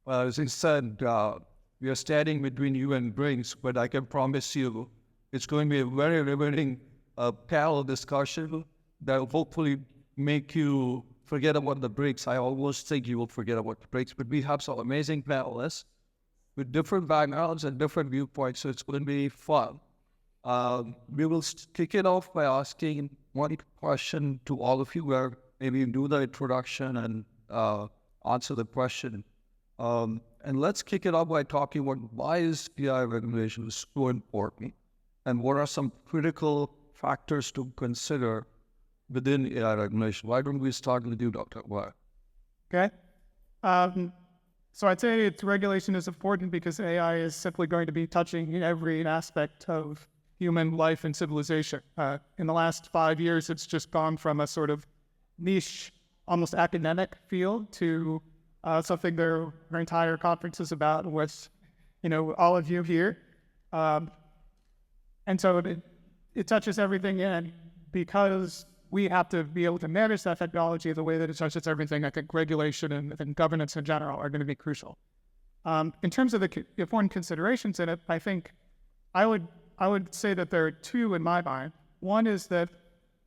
as I said, we are standing between you and drinks, but I can promise you it's going to be a very riveting panel discussion that will hopefully make you forget about the breaks. I almost think you will forget about the breaks, but we have some amazing panelists with different backgrounds and different viewpoints, so it's going to be fun. We will kick it off by asking one question to all of you, where maybe you do the introduction and answer the question. And let's kick it off by talking about why is AI regulation so important, and what are some critical factors to consider within AI regulation. Why don't we start with you, Dr. Aguirre? Okay. So I'd say regulation is important because AI is simply going to be touching every aspect of human life and civilization. In the last 5 years, it's just gone from a sort of niche, almost academic field to something their entire conference is about with, all of you here. And so it touches everything in, because we have to be able to manage that technology the way that it touches everything. I think regulation and governance in general are going to be crucial. In terms of the important considerations in it, I think I would say that there are two in my mind. One is that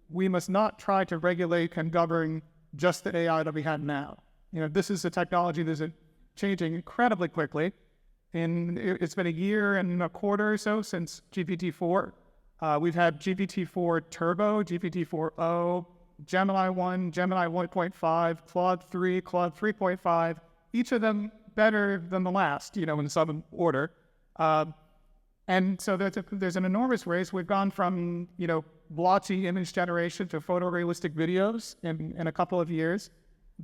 we must not try to regulate and govern just the AI that we have now. This is a technology that's changing incredibly quickly. It's been a year and a quarter or so since GPT-4. We've had GPT-4 Turbo, GPT-4o, Gemini 1, Gemini 1.5, Claude 3, Claude 3.5, each of them better than the last, in some order. And so there's an enormous race. We've gone from, blotchy image generation to photorealistic videos in a couple of years.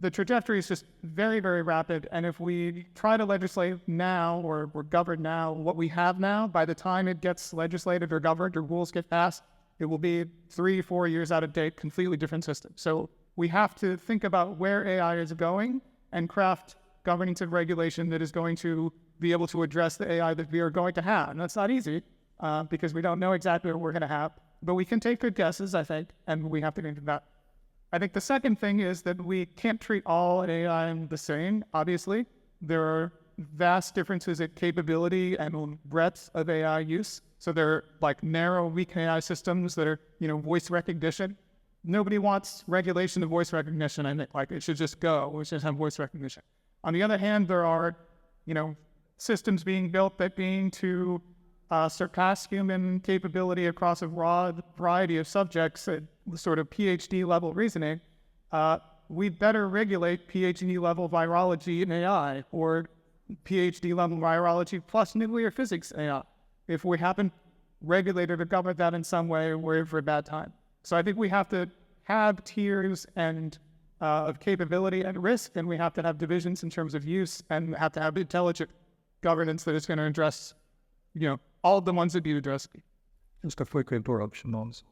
The trajectory is just very, very rapid. And if we try to legislate now or govern now what we have now, by the time it gets legislated or governed or rules get passed, it will be 3-4 years out of date, completely different system. So we have to think about where AI is going and craft governance and regulation that is going to be able to address the AI that we are going to have. And that's not easy because we don't know exactly what we're going to have. But we can take good guesses, I think, and we have to think about. I think the second thing is that we can't treat all AI the same, obviously. There are vast differences in capability and breadth of AI use. So there are like narrow, weak AI systems that are, voice recognition. Nobody wants regulation of voice recognition. I think it should just go. We should have voice recognition. On the other hand, there are, systems being built that being to surpass human capability across a broad variety of subjects at sort of PhD level reasoning. We better regulate PhD level virology in AI or PhD level virology plus nuclear physics AI. If we haven't regulated or governed that in some way, we're in for a bad time. So I think we have to have tiers and of capability and risk, and we have to have divisions in terms of use, and have to have intelligent governance that is going to address, all of the ones that need addressed. Just a quick interruption also.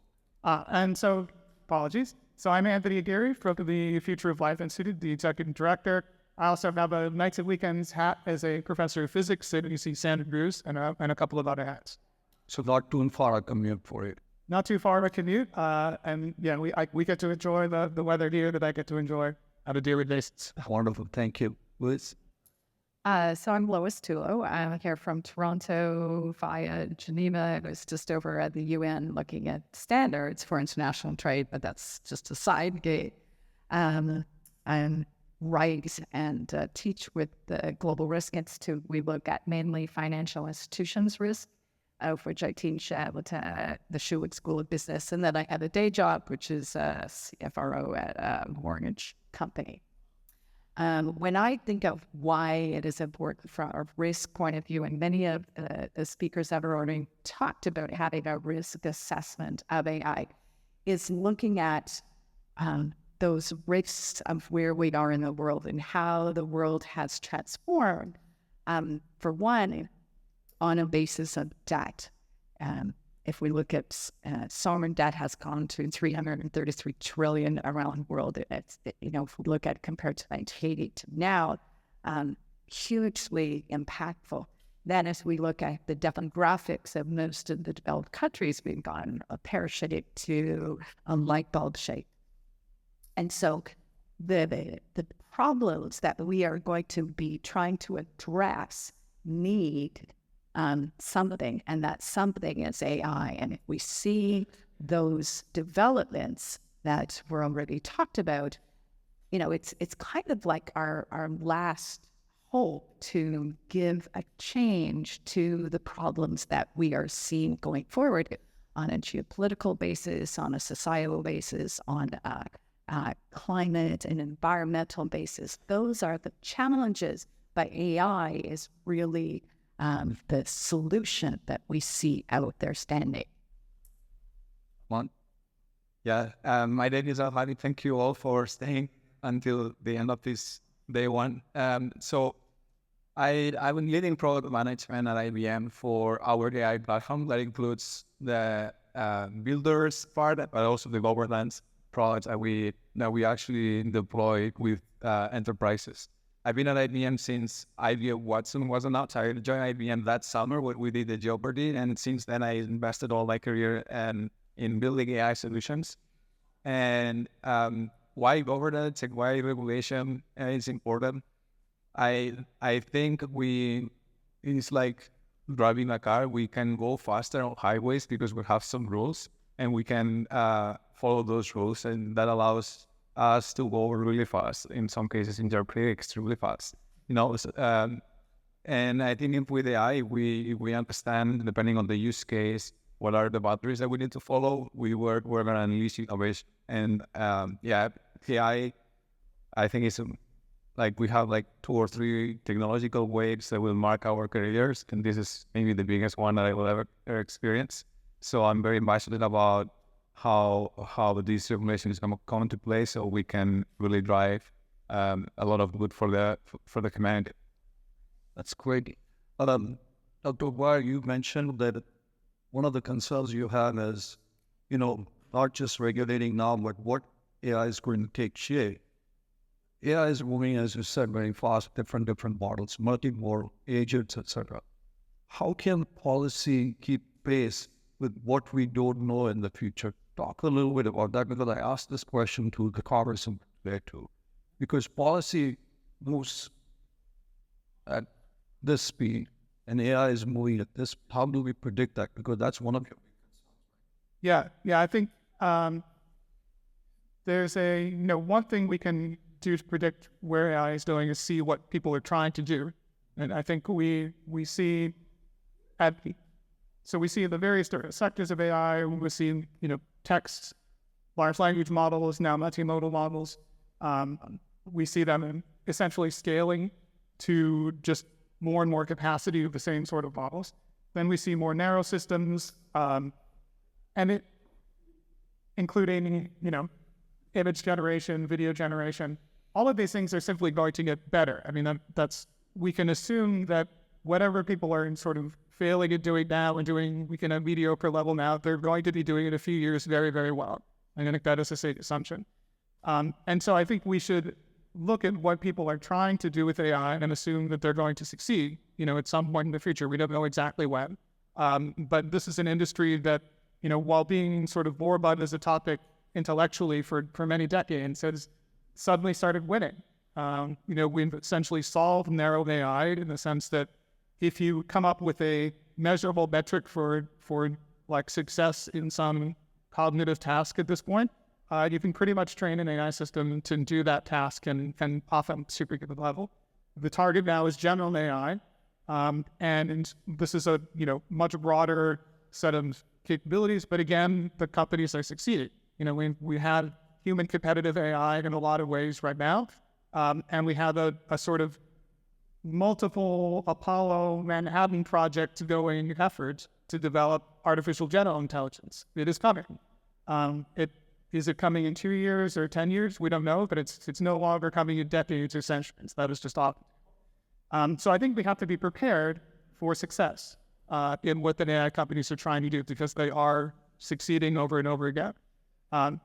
And so, apologies. So I'm Anthony Aguirre from the Future of Life Institute, the executive director. I also have a nights and weekends hat as a professor of physics at UC Santa Cruz, and a couple of other hats. So not too far a commute for it. Not too far of a commute. And yeah, we get to enjoy the weather here that I get to enjoy on a daily basis. Wonderful. Thank you. Liz? So I'm Lois Tullo. I'm here from Toronto via Geneva. I was just over at the UN looking at standards for international trade, but that's just a side gig. I write and teach with the Global Risk Institute. We look at mainly financial institutions risk, of which I teach at the Schulich School of Business. And then I have a day job, which is a CFRO at a mortgage company. When I think of why it is important from a risk point of view, and many of the speakers have already talked about having a risk assessment of AI, is looking at those risks of where we are in the world and how the world has transformed. For one, on a basis of debt. If we look at sovereign debt has gone to 333 trillion around the world. It's, if we look at compared to 1980 to now, hugely impactful. Then as we look at the demographics of most of the developed countries, we've gone a pear shape to a light bulb shape. And so the problems that we are going to be trying to address need something, and that something is AI. And if we see those developments that were already talked about, it's kind of like our last hope to give a change to the problems that we are seeing going forward on a geopolitical basis, on a societal basis, on a climate and environmental basis. Those are the challenges, but AI is really the solution that we see out there standing. One. Yeah, my name is Armand. Thank you all for staying until the end of this day one. So I've been leading product management at IBM for our AI platform that includes the builders part, but also the governance products that we actually deploy with enterprises. I've been at IBM since IBM Watson was announced. I joined IBM that summer when we did the Jeopardy, and since then I invested all my career in building AI solutions. And why governance and why regulation is important? I think it's like driving a car. We can go faster on highways because we have some rules, and we can follow those rules, and that allows us to go really fast. In some cases, interpret extremely fast. And I think with AI, we understand, depending on the use case, what are the boundaries that we need to follow. We're going to unleash innovation. And AI, I think it's like we have like 2 or 3 technological waves that will mark our careers, and this is maybe the biggest one that I will ever experience. So I'm very passionate about how this regulation is going to come into play, so we can really drive a lot of good for the community. That's great. Dr. Aguirre, you mentioned that one of the concerns you have is, not just regulating now, but what AI is going to take shape. AI is moving, as you said, very fast, different models, multimodal agents, etc. How can policy keep pace with what we don't know in the future? Talk a little bit about that, because I asked this question to the Congress there too. Because policy moves at this speed, and AI is moving at this. How do we predict that? Because that's one of your big concerns. Yeah. I think there's one thing we can do to predict where AI is going is see what people are trying to do, and I think we see we see the various sectors of AI. We see text, large language models, now multimodal models. We see them essentially scaling to just more and more capacity of the same sort of models. Then we see more narrow systems, including image generation, video generation. All of these things are simply going to get better. I mean, we can assume that whatever people are sort of failing at doing now and doing at a mediocre level now, they're going to be doing in a few years very, very well. I think that is a safe assumption. And so I think we should look at what people are trying to do with AI and assume that they're going to succeed, at some point in the future. We don't know exactly when. But this is an industry that, while being sort of moribund as a topic intellectually for many decades, has suddenly started winning. We've essentially solved narrow AI in the sense that if you come up with a measurable metric for like success in some cognitive task at this point, you can pretty much train an AI system to do that task and often super good level. The target now is general AI, and this is a much broader set of capabilities. But again, the companies are succeeding. We have human competitive AI in a lot of ways right now, and we have a sort of multiple Apollo Manhattan project going effort to develop artificial general intelligence. It is coming. Is it coming in 2 years or 10 years? We don't know, but it's no longer coming in decades or centuries. That is just off. So I think we have to be prepared for success in what the AI companies are trying to do, because they are succeeding over and over again.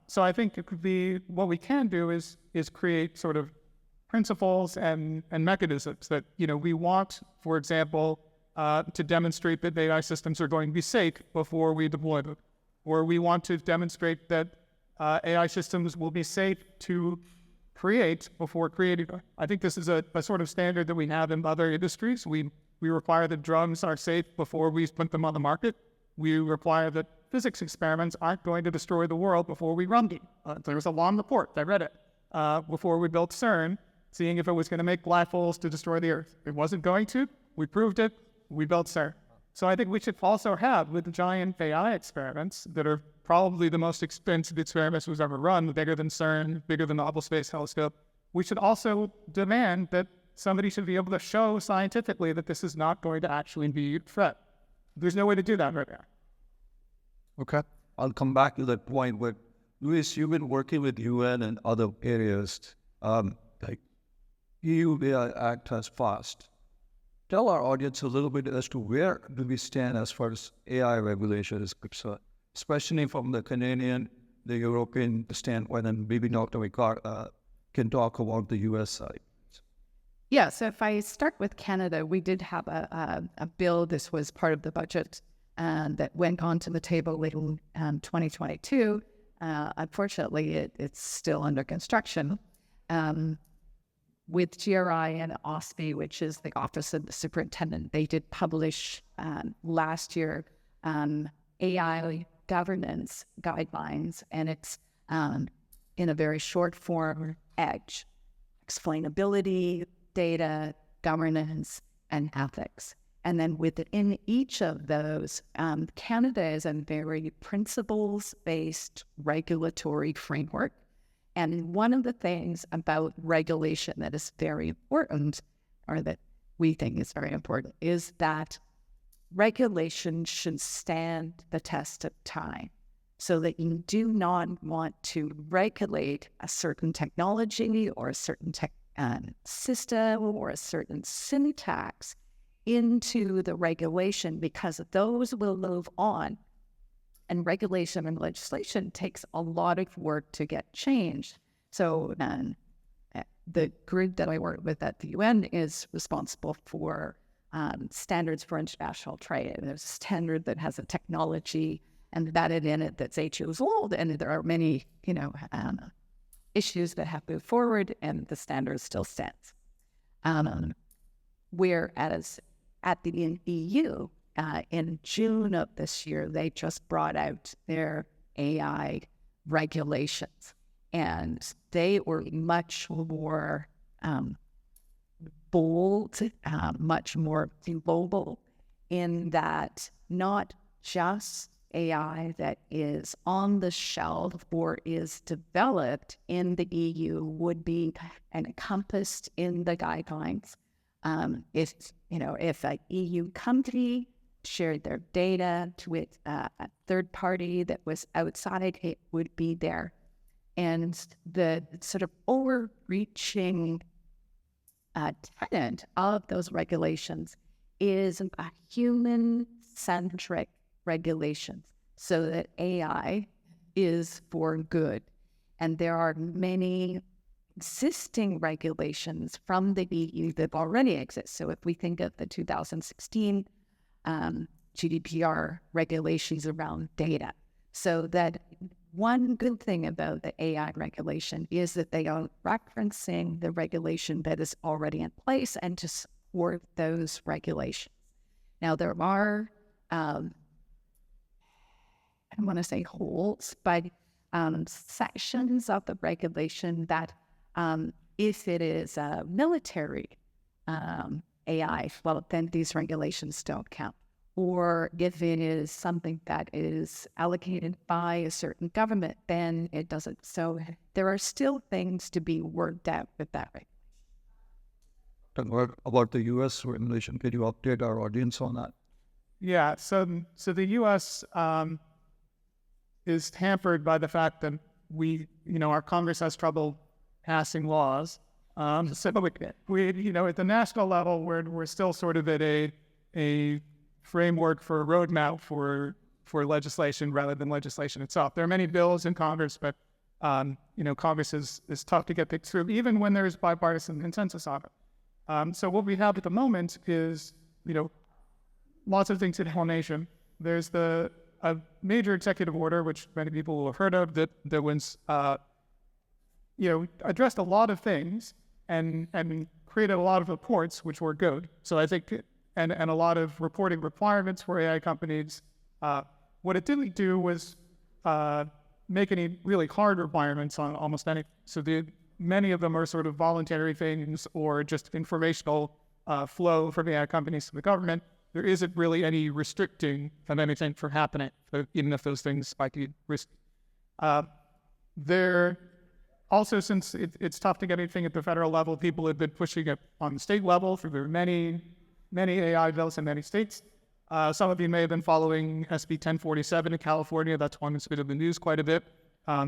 So I think it could be, what we can do is create sort of principles and mechanisms that, we want, for example, to demonstrate that AI systems are going to be safe before we deploy them. Or we want to demonstrate that AI systems will be safe to create before creating. I think this is a sort of standard that we have in other industries. We require that drugs are safe before we put them on the market. We require that physics experiments aren't going to destroy the world before we run them. There was a long report, I read it, before we built CERN, seeing if it was going to make black holes to destroy the Earth. It wasn't going to. We proved it. We built CERN. So I think we should also have, with the giant AI experiments that are probably the most expensive experiments we've ever run, bigger than CERN, bigger than the Hubble Space Telescope, we should also demand that somebody should be able to show scientifically that this is not going to actually be a threat. There's no way to do that right now. Okay. I'll come back to that point where, Ruiz, you've been working with UN and other areas, like EU AI Act has passed. Tell our audience a little bit as to where do we stand as far as AI regulation is concerned, especially from the Canadian, the European standpoint, and maybe Dr. Aguirre can talk about the US side. Yeah, so if I start with Canada, we did have a bill. This was part of the budget that went onto the table in 2022. Unfortunately, it's still under construction. With GRI and OSPI, which is the Office of the Superintendent, they did publish last year AI governance guidelines, and it's in a very short form, EDGE, explainability, data, governance, and ethics. And then within each of those, Canada is a very principles-based regulatory framework. And one of the things about regulation that is very important, or that we think is very important, is that regulation should stand the test of time, so that you do not want to regulate a certain technology or a certain system or a certain syntax into the regulation, because those will move on. And regulation and legislation takes a lot of work to get changed. So the group that I work with at the UN is responsible for standards for international trade. There's a standard that has a technology embedded in it that's 8 years old, and there are many, issues that have moved forward, and the standard still stands. Whereas at the EU, in June of this year, they just brought out their AI regulations, and they were much more bold, much more global, in that not just AI that is on the shelf or is developed in the EU would be encompassed in the guidelines. If an EU company shared their data with a third party that was outside, it would be there. And the sort of overreaching tenet of those regulations is a human-centric regulations, so that AI is for good. And there are many existing regulations from the EU that already exist. So if we think of the 2016 GDPR regulations around data, so that one good thing about the AI regulation is that they are referencing the regulation that is already in place and to support those regulations. Now, there are I don't want to say holes, but sections of the regulation that if it is a military AI, well, then these regulations don't count. Or if it is something that is allocated by a certain government, then it doesn't. So there are still things to be worked out with that regulation. What about the U.S. regulation? Can you update our audience on that? Yeah, so the U.S. Is hampered by the fact that our Congress has trouble passing laws. So we at the national level, we're still sort of at a framework for a roadmap for legislation rather than legislation itself. There are many bills in Congress, but Congress is tough to get picked through, even when there's bipartisan consensus on it. So what we have at the moment is lots of things in the whole nation. There's a major executive order, which many people will have heard of, that was addressed a lot of things and created a lot of reports, which were good. So I think, and a lot of reporting requirements for AI companies. What it didn't do was make any really hard requirements on almost any. So many of them are sort of voluntary things or just informational flow from AI companies to the government. There isn't really any restricting of anything from happening, even if those things might be risky. There also, since it's tough to get anything at the federal level, people have been pushing it on the state level through many AI bills in many states. Some of you may have been following SB 1047 in California. That's one that's been in the news quite a bit.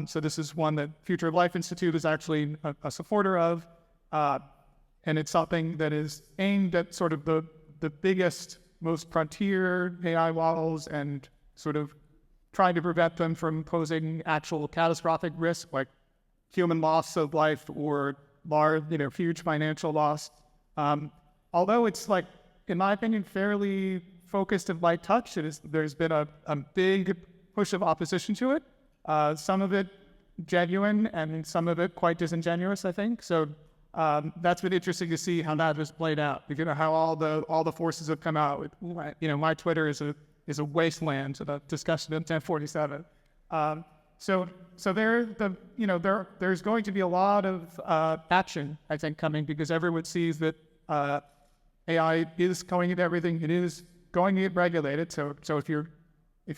So this is one that Future of Life Institute is actually a supporter of. And it's something that is aimed at sort of the biggest, most frontier AI models and sort of trying to prevent them from posing actual catastrophic risk, like human loss of life or large, huge financial loss. Although it's like, in my opinion, fairly focused and light touch, there's been a big push of opposition to it. Some of it genuine and some of it quite disingenuous, I think. So that's been interesting to see how that has played out. How all the forces have come out. My Twitter is a wasteland to the discussion of 1047. So there's going to be a lot of action, I think, coming because everyone sees that AI is going into everything. It is going to get regulated. So if you're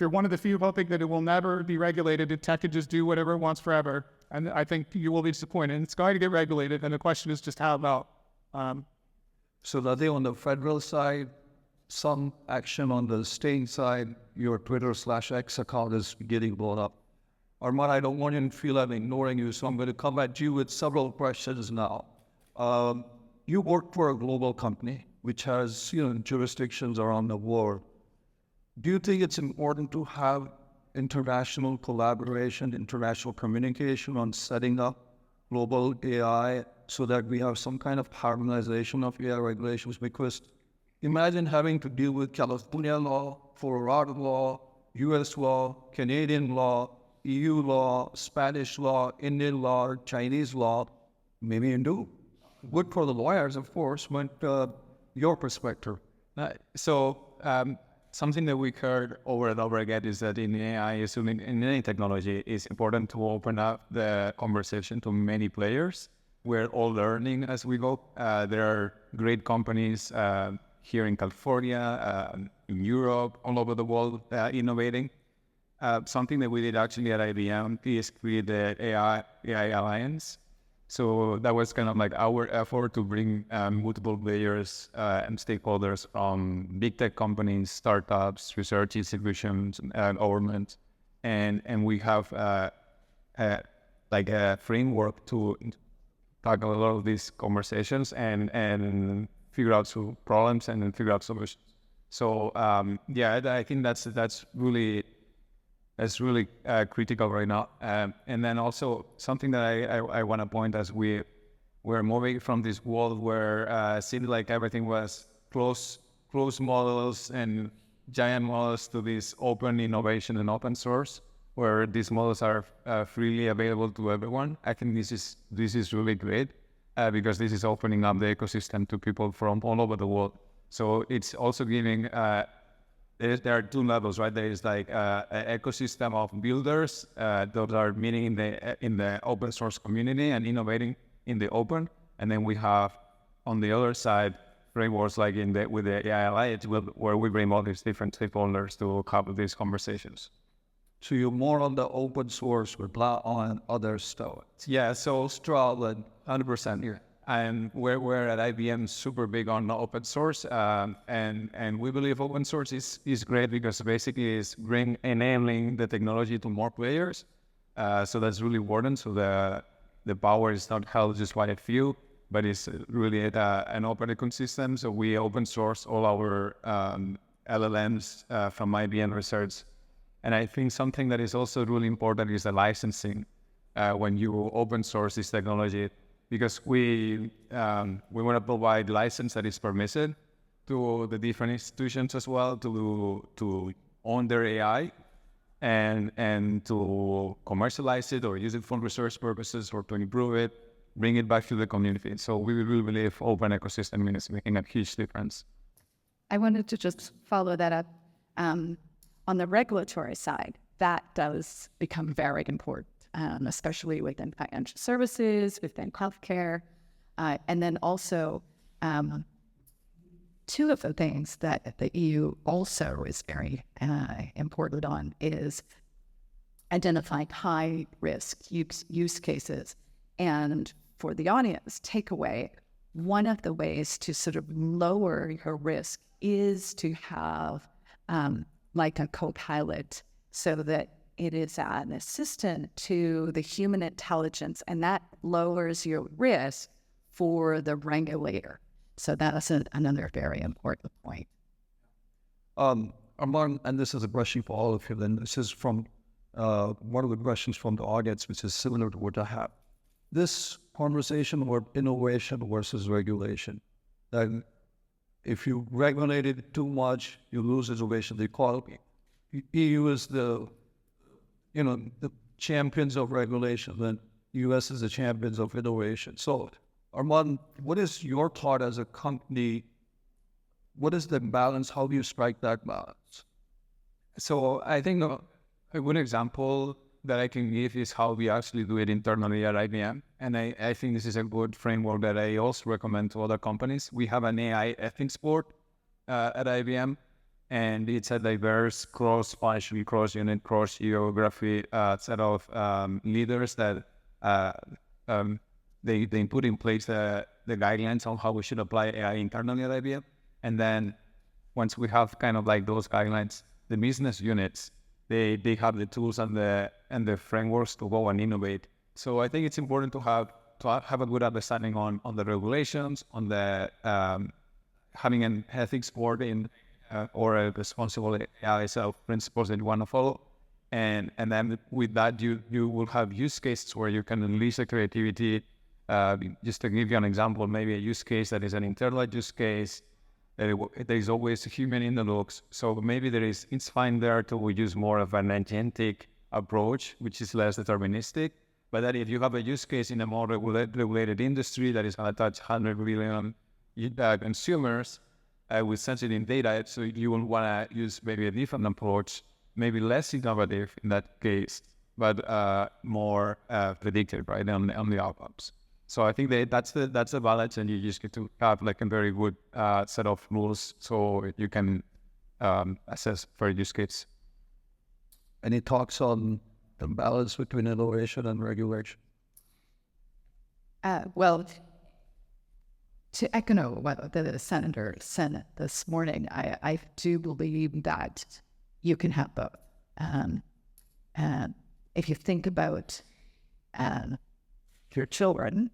one of the few hoping that it will never be regulated, and tech can just do whatever it wants forever, and I think you will be disappointed. And it's going to get regulated, and the question is just how about. So are they on the federal side, some action on the state side? Your Twitter/X account is getting blown up. Armand, I don't want you to feel I'm ignoring you, so I'm going to come at you with several questions now. You work for a global company which has jurisdictions around the world. Do you think it's important to have international collaboration, international communication on setting up global AI so that we have some kind of harmonization of AI regulations? Because imagine having to deal with California law, Colorado law, US law, Canadian law, EU law, Spanish law, Indian law, Chinese law, maybe Hindu. Good for the lawyers, of course, but your perspective. Something that we heard over and over again is that in AI, assuming in any technology, it's important to open up the conversation to many players. We're all learning as we go. There are great companies here in California, in Europe, all over the world, innovating. Something that we did actually at IBM is create the AI Alliance. So that was kind of like our effort to bring multiple players and stakeholders from big tech companies, startups, research institutions, government, and we have a framework to tackle a lot of these conversations and figure out some problems and then figure out solutions. So I think that's really critical right now. And then also something that I want to point as we're moving from this world where it seemed like everything was closed models and giant models to this open innovation and open source, where these models are freely available to everyone. I think this is really great because this is opening up the ecosystem to people from all over the world. So it's also giving there are two levels, right? There is like an ecosystem of builders. Those are meeting in the open source community and innovating in the open. And then we have on the other side frameworks like with the AI Alliance, where we bring all these different stakeholders to have these conversations. So you're more on the open source, but not on other stuff. Yeah, so Straw, 100% here. And we're at IBM super big on open source, and we believe open source is great because basically it's enabling the technology to more players. So that's really important. So the power is not held just by a few, but it's really an open ecosystem. So we open source all our LLMs from IBM research. And I think something that is also really important is the licensing when you open source this technology. Because we want to provide license that is permissive to the different institutions as well to own their AI. and to commercialize it or use it for research purposes or to improve it, bring it back to the community. So we really believe open ecosystem is making a huge difference. I wanted to just follow that up. On the regulatory side, that does become very important, especially within financial services, within healthcare. And then also, two of the things that the EU also is very important on is identifying high risk use cases. And for the audience takeaway, one of the ways to sort of lower your risk is to have like a co-pilot, so that it is an assistant to the human intelligence, and that lowers your risk for the regulator. So that's another very important point. Armand, and this is a question for all of you, then this is from one of the questions from the audience, which is similar to what I have. This conversation about innovation versus regulation, that if you regulate it too much, you lose innovation. They call EU is the champions of regulation, and US is the champions of innovation. So, Armand, what is your thought as a company? What is the balance? How do you strike that balance? So I think a good example that I can give is how we actually do it internally at IBM. And I think this is a good framework that I also recommend to other companies. We have an AI ethics board at IBM, and it's a diverse cross-function, cross-unit, cross-geography set of leaders that they put in place the guidelines on how we should apply AI internally at IBM. And then once we have kind of like those guidelines, the business units, they have the tools and the frameworks to go and innovate. So I think it's important to have a good understanding on the regulations, on the having an ethics board in or a responsible AI set of principles that you want to follow. And then with that, you will have use cases where you can unleash the creativity. Just to give you an example, maybe a use case that is an internal use case. There is always a human in the looks. So maybe it's fine there to use more of an agentic approach, which is less deterministic. But then if you have a use case in a more regulated industry that is going to touch 100 million consumers with sensitive data, so you will want to use maybe a different approach, maybe less innovative in that case, but more predictive, right, on the outcomes. So I think that's the balance, and you just get to have like a very good set of rules so you can assess for use case. Any thoughts on the balance between innovation and regulation? Well, to echo what the senator said this morning, I do believe that you can have both. If you think about your children,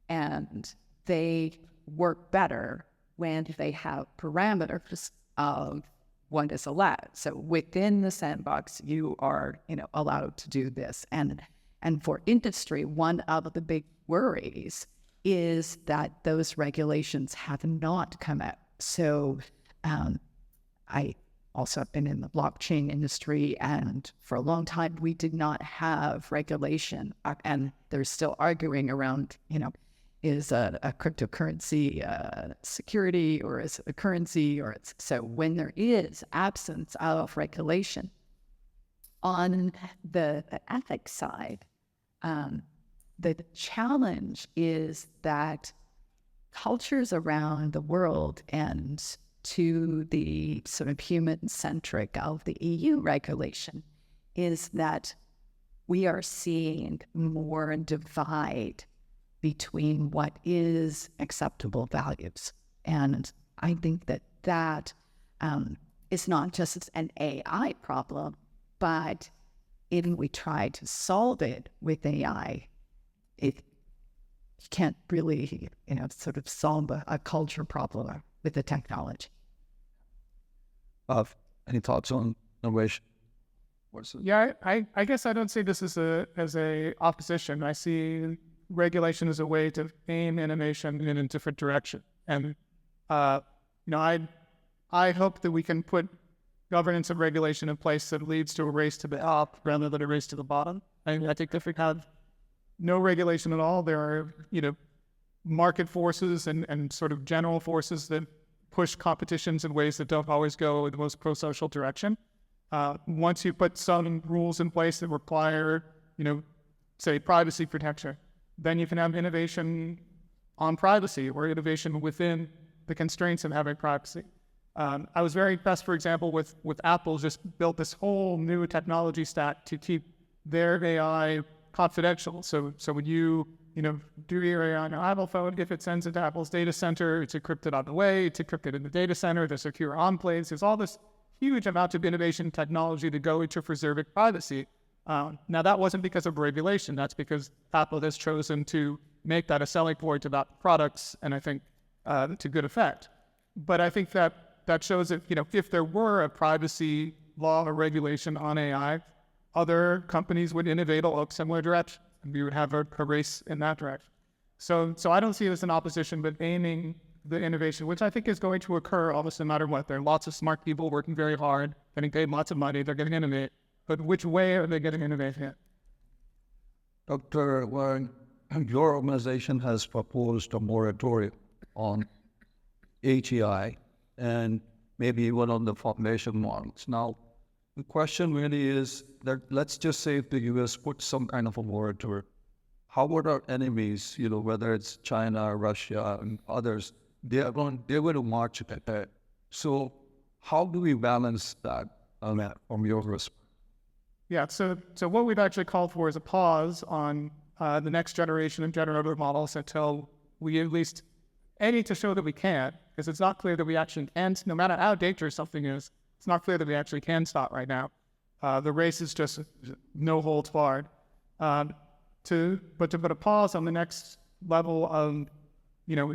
and they work better when they have parameters of what is allowed. So within the sandbox, you are, allowed to do this. And for industry, one of the big worries is that those regulations have not come out. So I also have been in the blockchain industry, and for a long time, we did not have regulation. And they're still arguing around, is a cryptocurrency security, or is it a currency? So when there is absence of regulation on the ethics side, the challenge is that cultures around the world, and to the sort of human-centric of the EU regulation, is that we are seeing more divide between what is acceptable values. And I think that is not just an AI problem, but if we try to solve it with AI, it can't really, sort of solve a culture problem with the technology. Any thoughts on innovation? Yeah, I guess I don't see this as a opposition. I see regulation as a way to aim innovation in a different direction. And I hope that we can put governance and regulation in place that leads to a race to the top rather than a race to the bottom. I think if we have no regulation at all, there are, market forces and sort of general forces that push competitions in ways that don't always go in the most pro-social direction. Once you put some rules in place that require, say privacy protection, then you can have innovation on privacy or innovation within the constraints of having privacy. I was very impressed, for example, with Apple just built this whole new technology stack to keep their AI confidential. So when you do your AI on your Apple phone, if it sends it to Apple's data center, it's encrypted on the way, it's encrypted in the data center, there's secure enclaves, there's all this huge amount of innovation technology to go into preserving privacy. Now that wasn't because of regulation, that's because Apple has chosen to make that a selling point about products, and I think to good effect. But I think that shows that, if there were a privacy law or regulation on AI, other companies would innovate along similar direction, and we would have a race in that direction. So I don't see it as an opposition, but aiming the innovation, which I think is going to occur almost no matter what. There are lots of smart people working very hard, getting paid lots of money, they're going to innovate. But which way are they going to innovate in? Dr. Wang, your organization has proposed a moratorium on AGI and maybe even on the foundation models. Now, the question really is that let's just say if the US puts some kind of a moratorium, how would our enemies, whether it's China, Russia, and others, they're going to march at that. So how do we balance that from your perspective? Yeah, so what we've actually called for is a pause on the next generation of generative models until we at least need to show that we can, because it's not clear that we actually can, no matter how dangerous something is, it's not clear that we actually can stop right now. The race is just no holds barred. To put a pause on the next level of,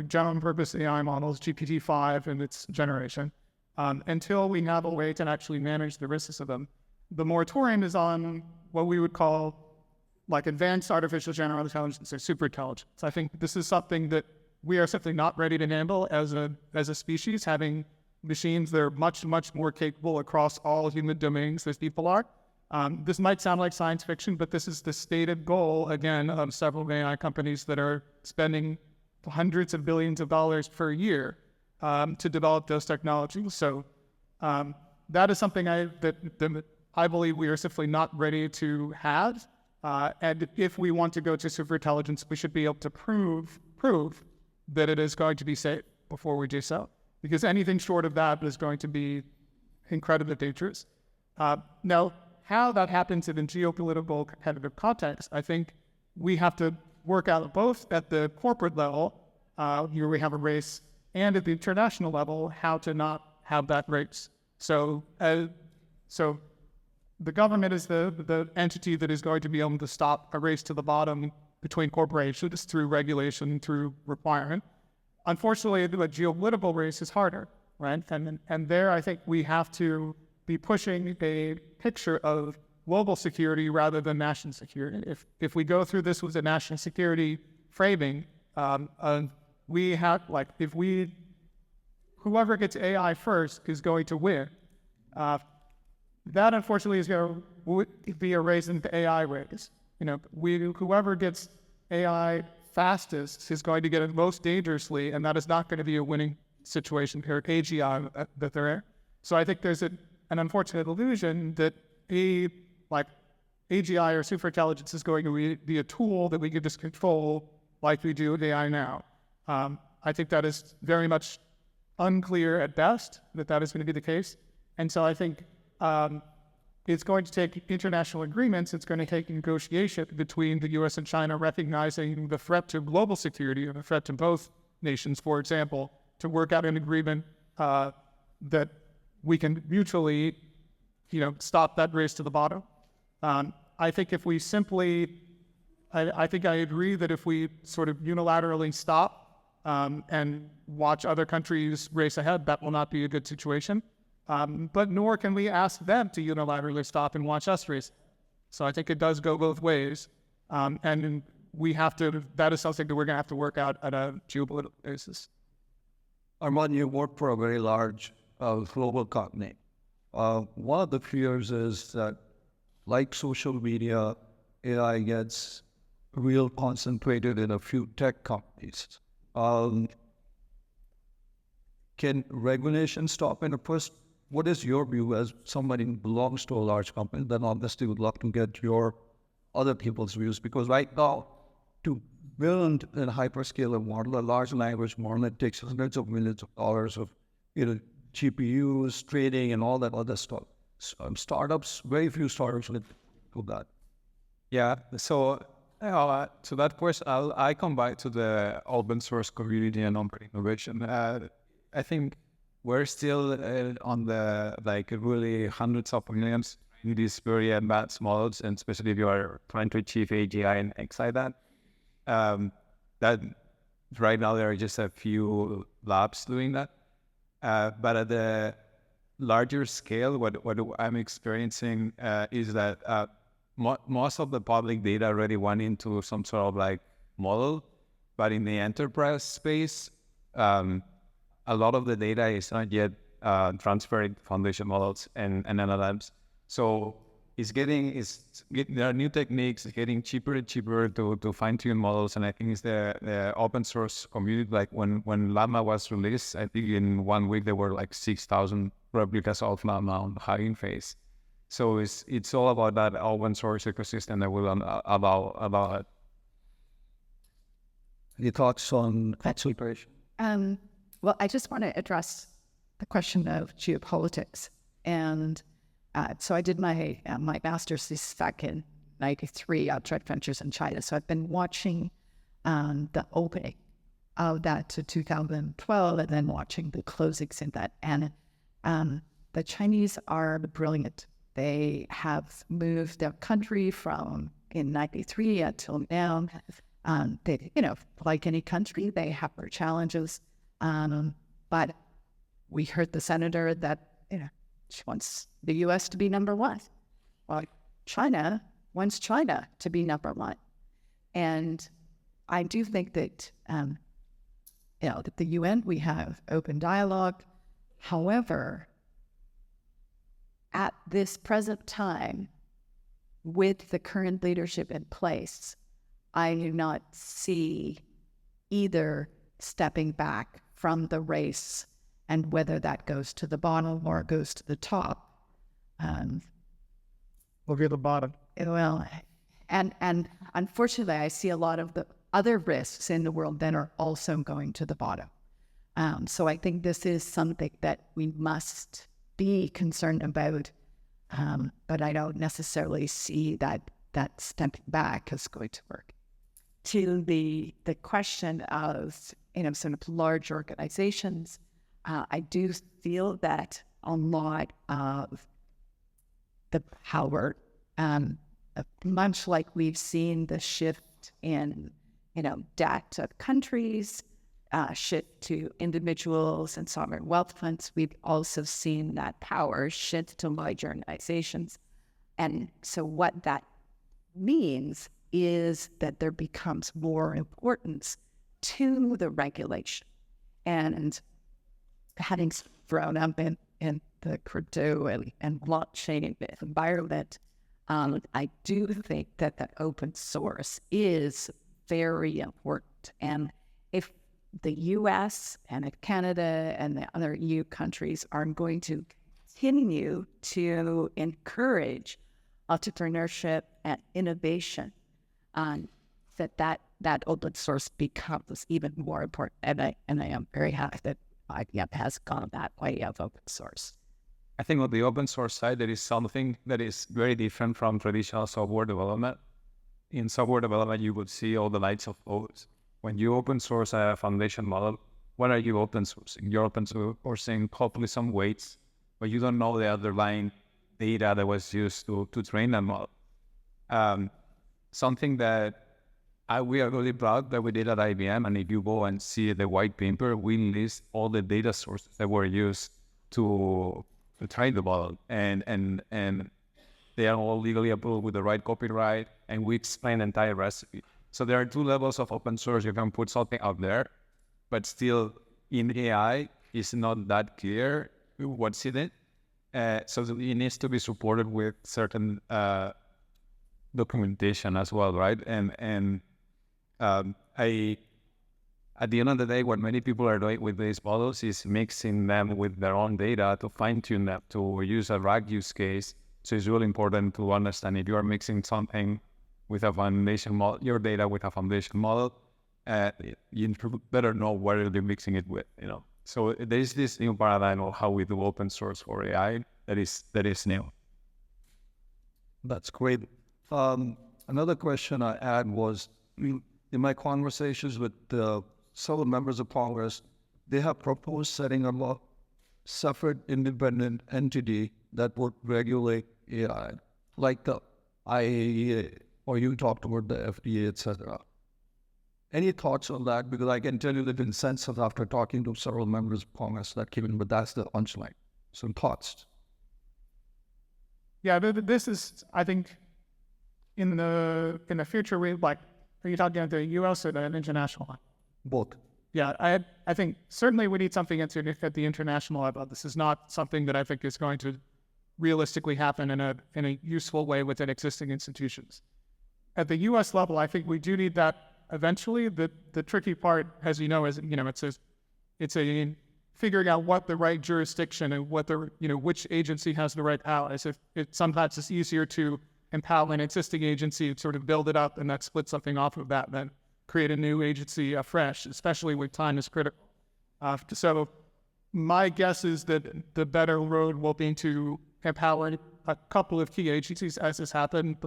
general purpose AI models, GPT-5 and its generation, until we have a way to actually manage the risks of them. The moratorium is on what we would call like advanced artificial general intelligence or superintelligence. I think this is something that we are simply not ready to handle as a species, having machines that are much, much more capable across all human domains than people are. This might sound like science fiction, but this is the stated goal, again, of several AI companies that are spending hundreds of billions of dollars per year to develop those technologies. So that is something that I believe we are simply not ready to have. And if we want to go to superintelligence, we should be able to prove that it is going to be safe before we do so. Because anything short of that is going to be incredibly dangerous. Now, how that happens in a geopolitical competitive context, I think we have to work out both at the corporate level, here we have a race, and at the international level, how to not have that race. So the government is the entity that is going to be able to stop a race to the bottom between corporations through regulation, through requirement. Unfortunately, the geopolitical race is harder, right? And there, I think we have to be pushing a picture of global security rather than national security. If we go through this with a national security framing, we have whoever gets AI first is going to win. That unfortunately is going to be a race into AI race. Whoever gets AI fastest is going to get it most dangerously, and that is not going to be a winning situation here at AGI that they're in. So I think there's an unfortunate illusion that AGI or superintelligence is going to be a tool that we can just control like we do with AI now. I think that is very much unclear at best that is going to be the case. And so I think it's going to take international agreements. It's going to take negotiation between the U.S. and China, recognizing the threat to global security and the threat to both nations, for example, to work out an agreement that we can mutually, stop that race to the bottom. I think if we simply, I think I agree that if we sort of unilaterally stop and watch other countries race ahead, that will not be a good situation. But nor can we ask them to unilaterally stop and watch us race. So I think it does go both ways. And we have to, that is something that we're going to have to work out at a geopolitical basis. Armand, you work for a very large global company. One of the fears is that, like social media, AI gets real concentrated in a few tech companies. Um, can regulation stop it? First, what is your view as somebody who belongs to a large company? Then obviously would love to get your other people's views, because right now, to build a hyperscaler model, a large language model, it takes hundreds of millions of dollars of GPUs, trading, and all that other stuff. Startups, very few startups will do that. Yeah. So to that question, I come back to the open source community and open innovation. I think we're still on the really hundreds of millions in these very advanced models, and especially if you are trying to achieve AGI and X like that. That right now there are just a few labs doing that. But at the larger scale, what I'm experiencing is that most of the public data already went into some sort of model, but in the enterprise space, a lot of the data is not yet transferred to foundation models and LLMs. So there are new techniques. It's getting cheaper and cheaper to fine tune models, and I think it's the open source community. Like when Llama was released, I think in 1 week there were 6,000 replicas of Llama on the Hugging Face. So it's all about that open source ecosystem that will allow it. Any thoughts on consultation? Well, I just want to address the question of geopolitics. And so I did my master's thesis back in 93 at Joint Ventures in China. So I've been watching the opening of that to 2012 and then watching the closings in that. And the Chinese are brilliant. They have moved their country from in 93 until now. They, like any country, they have their challenges. But we heard the senator that, she wants the U.S. to be number one. Well, China wants China to be number one. And I do think that, that the UN, we have open dialogue. However, at this present time, with the current leadership in place, I do not see either stepping back from the race, and whether that goes to the bottom or goes to the top. Will be the bottom. Well, and unfortunately, I see a lot of the other risks in the world that are also going to the bottom. So I think this is something that we must be concerned about, but I don't necessarily see that stepping back is going to work. To the question of sort of large organizations, I do feel that a lot of the power, much like we've seen the shift in debt of countries, shift to individuals and sovereign wealth funds, we've also seen that power shift to large organizations. And so what that means is that there becomes more importance to the regulation. And having grown up in the crypto and blockchain environment, I do think that open source is very important. And if the U.S. and if Canada and the other EU countries are going to continue to encourage entrepreneurship and innovation, that open source becomes even more important. And I am very happy that IBM has gone that way of open source. I think on the open source side, there is something that is very different from traditional software development. In software development, you would see all the lights of those. When you open source a foundation model, what are you open sourcing? You're open sourcing hopefully some weights, but you don't know the underlying data that was used to train that model. Something that we are really proud that we did at IBM, and if you go and see the white paper, we list all the data sources that were used to train the model, and they are all legally approved with the right copyright, and we explain the entire recipe. So there are two levels of open source. You can put something out there, but still in AI, it's not that clear what's in it. So it needs to be supported with certain documentation as well, right? And I at the end of the day, what many people are doing with these models is mixing them with their own data to fine-tune them, to use a RAG use case. So it's really important to understand if you are mixing something with a foundation model, your data with a foundation model, you better know what you're mixing it with, you know. So there is this new paradigm of how we do open source for AI that is new. That's great. Another question I had was, in my conversations with several members of Congress, they have proposed setting up a separate independent entity that would regulate AI, like the IAEA, or you talked about the FDA, etc. Any thoughts on that? Because I can tell you the consensus after talking to several members of Congress that came in, but that's the punchline. Some thoughts? Yeah, this is, I think, in the future, are you talking about the U.S. or the international line? Both. Yeah, I think certainly we need something at the international level. This is not something that I think is going to realistically happen in a useful way within existing institutions. At the U.S. level, I think we do need that eventually. The tricky part, as you know, is it's a figuring out what the right jurisdiction and what which agency has the right powers. Sometimes it's easier to empower an existing agency, sort of build it up, and then split something off of that, than create a new agency afresh, especially when time is critical. So my guess is that the better road will be to empower a couple of key agencies, as has happened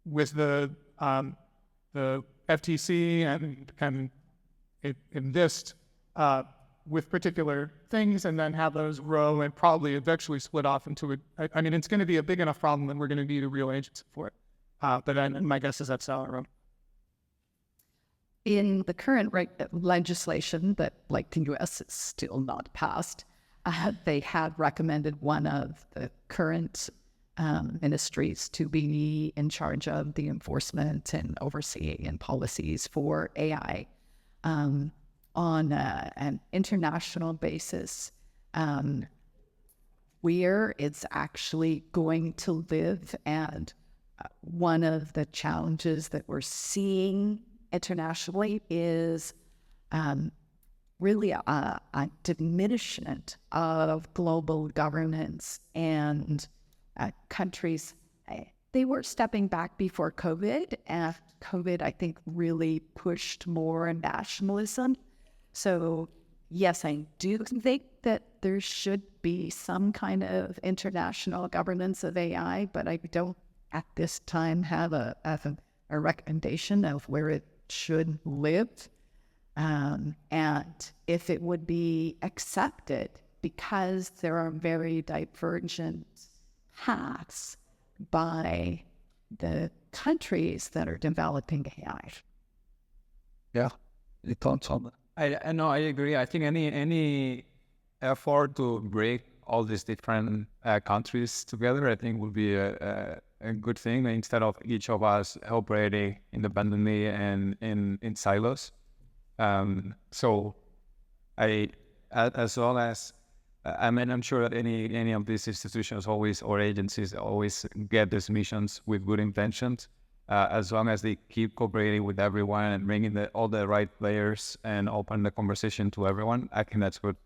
with the FTC and NIST with particular things, and then have those grow and probably eventually split off into I mean, it's going to be a big enough problem that we're going to need a real agency for it. But my guess is that's our road. In the current legislation that, like the U.S., is still not passed, they have recommended one of the current ministries to be in charge of the enforcement and overseeing and policies for AI on an international basis, where it's actually going to live. And one of the challenges that we're seeing internationally is really a diminishment of global governance, and countries, they were stepping back before COVID, and COVID, I think, really pushed more nationalism. So yes, I do think that there should be some kind of international governance of AI, but I don't at this time have a recommendation of where it should live, and if it would be accepted, because there are very divergent paths by the countries that are developing AI. Yeah, any thoughts on that? I agree. I think any effort to bring all these different countries together, I think would be a good thing, instead of each of us operating independently and in silos. So as long as I'm sure that any of these institutions or agencies always get these missions with good intentions. As long as they keep cooperating with everyone and bringing all the right players and open the conversation to everyone, I think that's good.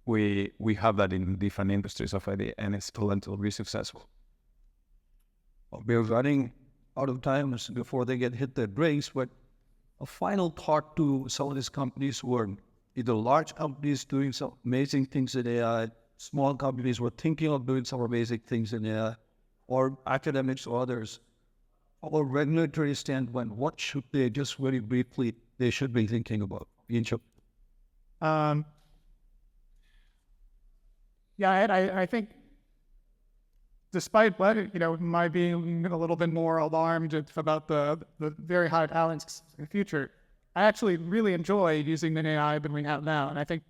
We have that in different industries already, and it's still to be successful. We're running out of time before they get hit their brakes, but a final thought to some of these companies who are either large companies doing some amazing things in AI, small companies who are thinking of doing some amazing things in AI, or academics or others. From a regulatory standpoint, what should they, just very briefly, they should be thinking about? I think, despite my being a little bit more alarmed about the very high talents in the future, I actually really enjoy using the AI that we have now. And I think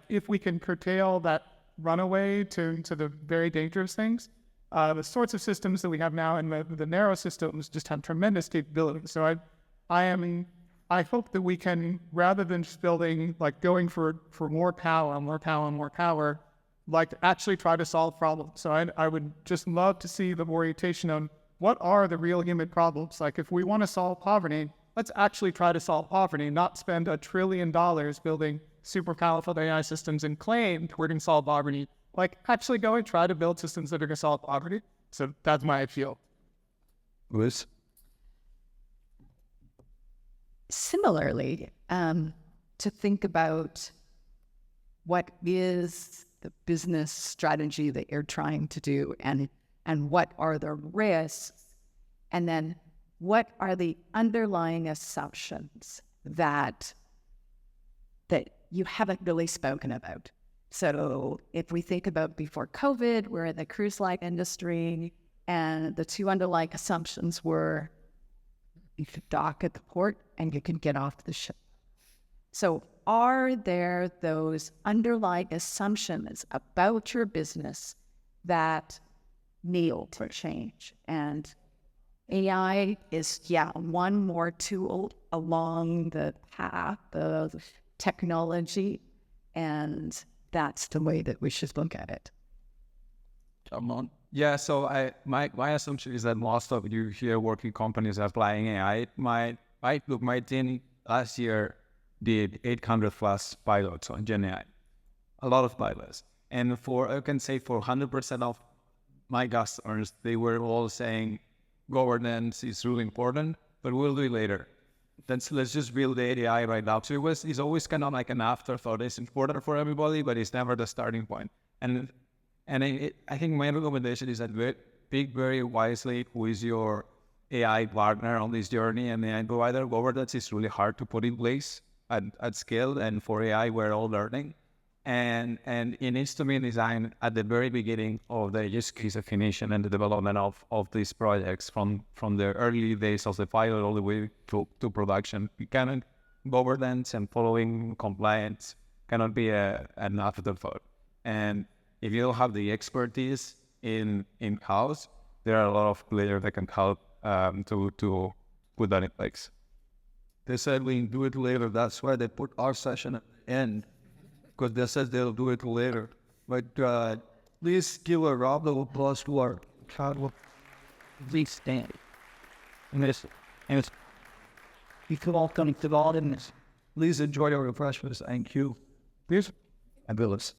if we can curtail that runaway to the very dangerous things, the sorts of systems that we have now and the narrow systems just have tremendous capability. So I hope that we can, rather than just building, going for more power, like to actually try to solve problems. So I would just love to see the orientation on what are the real human problems. Like if we want to solve poverty, let's actually try to solve poverty, not spend $1 trillion building super powerful AI systems and claim we're going to solve poverty. Like actually go and try to build systems that are going to solve poverty. So that's my appeal. Ruiz? Similarly, to think about what is the business strategy that you're trying to do, and what are the risks, and then what are the underlying assumptions that you haven't really spoken about. So if we think about before COVID, we're in the cruise line industry, and the two underlying assumptions were you could dock at the port and you can get off the ship. So are there those underlying assumptions about your business that need to change? And AI is, one more tool along the path of technology, and that's the way that we should look at it. Armand? Yeah, so my assumption is that most of you here working companies are applying AI. My team last year did 800 plus pilots on Gen AI, a lot of pilots. And I can say for 100% of my customers, they were all saying governance is really important, but we'll do it later. Let's just build the AI right now. So it's always kind of like an afterthought. It's important for everybody, but it's never the starting point. And I think my recommendation is that pick very wisely who is your AI partner on this journey and AI provider. Governance is really hard to put in place at scale, and for AI, we're all learning. And it needs to be designed at the very beginning of the use case definition and the development of these projects from the early days of the pilot all the way to production. Governance and following compliance cannot be an afterthought. And if you don't have the expertise in-house, there are a lot of players that can help to put that in place. They said we do it later. That's why they put our session at the end, because they said they'll do it later. But please give a round of applause to our panel. Please stand. And you could all come to all in this. Please enjoy your refreshments. Thank you. Please. And Willis.